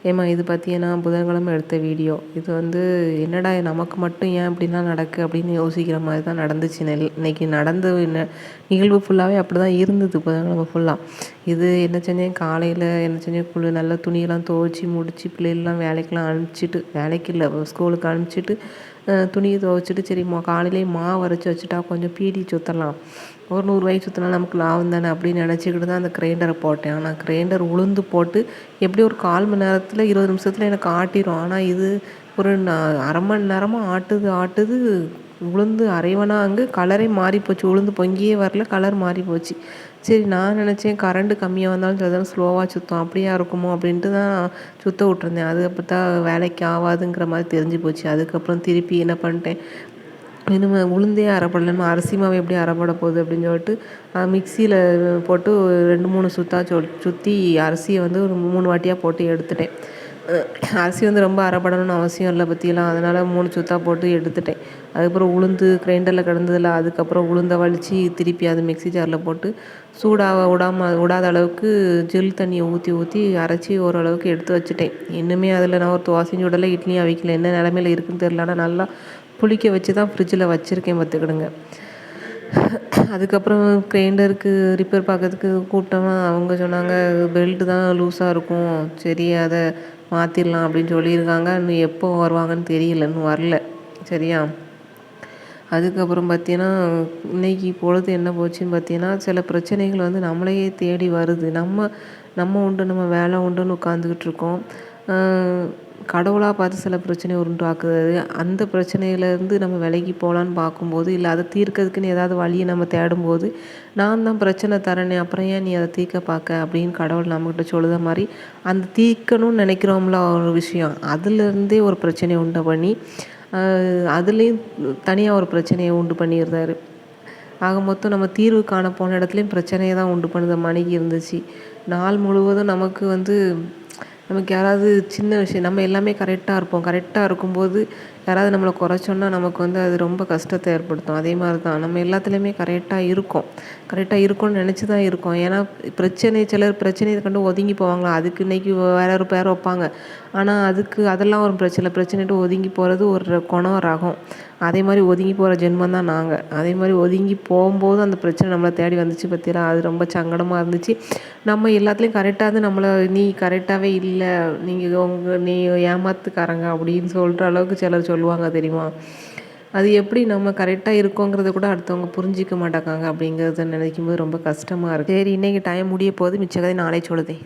ஏம்மா இது பார்த்தியன்னா புதன்கிழமை எடுத்த வீடியோ. இது என்னடா நமக்கு மட்டும் ஏன் இப்படிலாம் நடக்கு அப்படின்னு யோசிக்கிற மாதிரி தான் நடந்துச்சு. இன்னைக்கு நடந்த நிகழ்வு ஃபுல்லாகவே அப்படி தான் இருந்தது புதன்கிழமை ஃபுல்லாக. இது என்ன செஞ்சேன், காலையில் என்ன செஞ்சேன், நல்லா துணியெல்லாம் துவைச்சி முடித்து பிள்ளைகள்லாம் வேலைக்கெலாம் அனுப்பிச்சிட்டு, வேலைக்கு இல்லை ஸ்கூலுக்கு அனுப்பிச்சிட்டு துணியை துவைச்சிட்டு சரி காலையிலேயே மாவு அரைச்சி வச்சுட்டா கொஞ்சம் பீடி சுற்றலாம், ஒரு 100 ரூபாய்க்கு சுற்றினா நமக்கு லாபம் தானே அப்படின்னு நினச்சிக்கிட்டு தான் அந்த கிரைண்டரை போட்டேன். ஆனால் கிரைண்டர் உளுந்து போட்டு எப்படி ஒரு 1/4 மணி நேரத்தில் 20 நிமிஷத்தில் எனக்கு ஆட்டிடும். ஆனால் இது ஒரு அரை மணி நேரமாக ஆட்டுது. உளுந்து அரைவனா அங்கே கலரே மாறி போச்சு. உளுந்து பொங்கியே வரல, கலர் மாறி போச்சு. சரி நான் நினச்சேன் கரண்ட்டு கம்மியாக வந்தாலும் சரிதான் ஸ்லோவாக சுற்றும், அப்படியா இருக்குமோ அப்படின்ட்டு தான் சுற்ற விட்ருந்தேன். அது அப்போ தான் வேலைக்கு ஆகாதுங்கிற மாதிரி தெரிஞ்சு போச்சு. அதுக்கப்புறம் திருப்பி என்ன பண்ணிட்டேன், இனிமேல் உளுந்தே அரைப்படலைன்னு அரிசி மாவு எப்படி அரைப்பட போகுது அப்படின்னு சொல்லிட்டு மிக்சியில் போட்டு 2-3 சுற்றி அரிசியை ஒரு 3 வாட்டியாக போட்டு எடுத்துட்டேன். அரிசி ரொம்ப அரைப்படணும்னு அவசியம் இல்லை பற்றியெல்லாம், அதனால் 3 சுத்தாக போட்டு எடுத்துட்டேன். அதுக்கப்புறம் உளுந்து கிரைண்டரில் கிடந்ததில்ல, அதுக்கப்புறம் உளுந்தை வலித்து திருப்பி அது மிக்சி ஜாரில் போட்டு சூடாக விடாத அளவுக்கு ஜெல் தண்ணியை ஊற்றி அரைச்சி ஓரளவுக்கு எடுத்து வச்சுட்டேன். இன்னுமே அதில் நான் ஒரு தோசையும் சுடலை, இட்லியும் அவிக்கல, என்ன நிலமையில இருக்குன்னு தெரில. ஆனால் நல்லா புளிக்க வச்சு தான் ஃப்ரிட்ஜில் வச்சுருக்கேன் பார்த்துக்கிடுங்க. அதுக்கப்புறம் கிரைண்டருக்கு ரிப்பேர் பார்க்கறதுக்கு கூப்பிட்டோமா, அவங்க சொன்னாங்க பெல்ட்டு தான் லூஸாக இருக்கும், சரி அதை மாற்றிடலாம் அப்படின்னு சொல்லியிருக்காங்க. இன்னும் எப்போ வருவாங்கன்னு தெரியல, இன்னும் வரல. சரியா? அதுக்கப்புறம் பார்த்தீங்கன்னா இன்றைக்கி பொழுது என்ன போச்சுன்னு பார்த்தீங்கன்னா, சில பிரச்சனைகள் நம்மளையே தேடி வருது. நம்ம உண்டு, நம்ம வேலை உண்டுன்னு உட்காந்துக்கிட்டு இருக்கோம். கடவுளாக பார்த்து சில பிரச்சனையை உருண்டாக்குறது. அந்த பிரச்சனையிலேருந்து நம்ம விலகி போகலான்னு பார்க்கும்போது, இல்லை அதை தீர்க்கிறதுக்குன்னு ஏதாவது வழியை நம்ம தேடும்போது, நான் தான் பிரச்சனை தரேனே அப்புறம் ஏன் நீ அதை தீர்க்க பார்க்க அப்படின்னு கடவுள் நம்மக்கிட்ட சொல்லுத மாதிரி, அந்த தீர்க்கணும்னு நினைக்கிறோம்ல ஒரு விஷயம், அதுலேருந்தே ஒரு பிரச்சனையை உண்டு பண்ணி அதுலேயும் தனியாக ஒரு பிரச்சனையை உண்டு பண்ணிடுறாரு. ஆக மொத்தம் நம்ம தீர்வு காண போன இடத்துலையும் பிரச்சனையை தான் உண்டு பண்ணுற மணிக்கு இருந்துச்சு. நாள் முழுவதும் நமக்கு யாராவது சின்ன விஷயம், நம்ம எல்லாமே கரெக்டாக இருப்போம். கரெக்டாக இருக்கும்போது யாராவது நம்மளை குறைச்சோன்னா நமக்கு அது ரொம்ப கஷ்டத்தை ஏற்படுத்தும். அதே மாதிரி தான் நம்ம எல்லாத்துலேயுமே கரெக்டாக இருக்கோம்னு நினச்சி தான் இருக்கோம். ஏன்னா சிலர் பிரச்சனையை கண்டு ஒதுங்கி போவாங்களா, அதுக்கு இன்றைக்கி வேற ஒரு பேர் வைப்பாங்க. ஆனால் அதெல்லாம் ஒரு பிரச்சனைட்டு ஒதுங்கி போகிறது ஒரு குணம் ரகம். அதே மாதிரி ஒதுங்கி போகிற ஜென்மம் தான் நாங்கள். அதே மாதிரி ஒதுங்கி போகும்போது அந்த பிரச்சனை நம்மளை தேடி வந்துச்சு பார்த்தீங்களா, அது ரொம்ப சங்கடமாக இருந்துச்சு. நம்ம எல்லாத்துலேயும் கரெக்டாக நம்மளை நீ கரெக்டாகவே இல்லை, நீ ஏமாத்துக்காரங்க அப்படின்னு சொல்கிற அளவுக்கு சிலர் சொல்லுவாங்க தெரியுமா. அது எப்படி நம்ம கரெக்டாக இருக்கோங்கிறத கூட அடுத்தவங்க புரிஞ்சிக்க மாட்டாங்க அப்படிங்கிறத நினைக்கும்போது ரொம்ப கஷ்டமாக இருக்குது. சரி, இன்றைக்கி டைம் முடிய போகுது, மிச்ச கதை நாளை சொல்லுதே.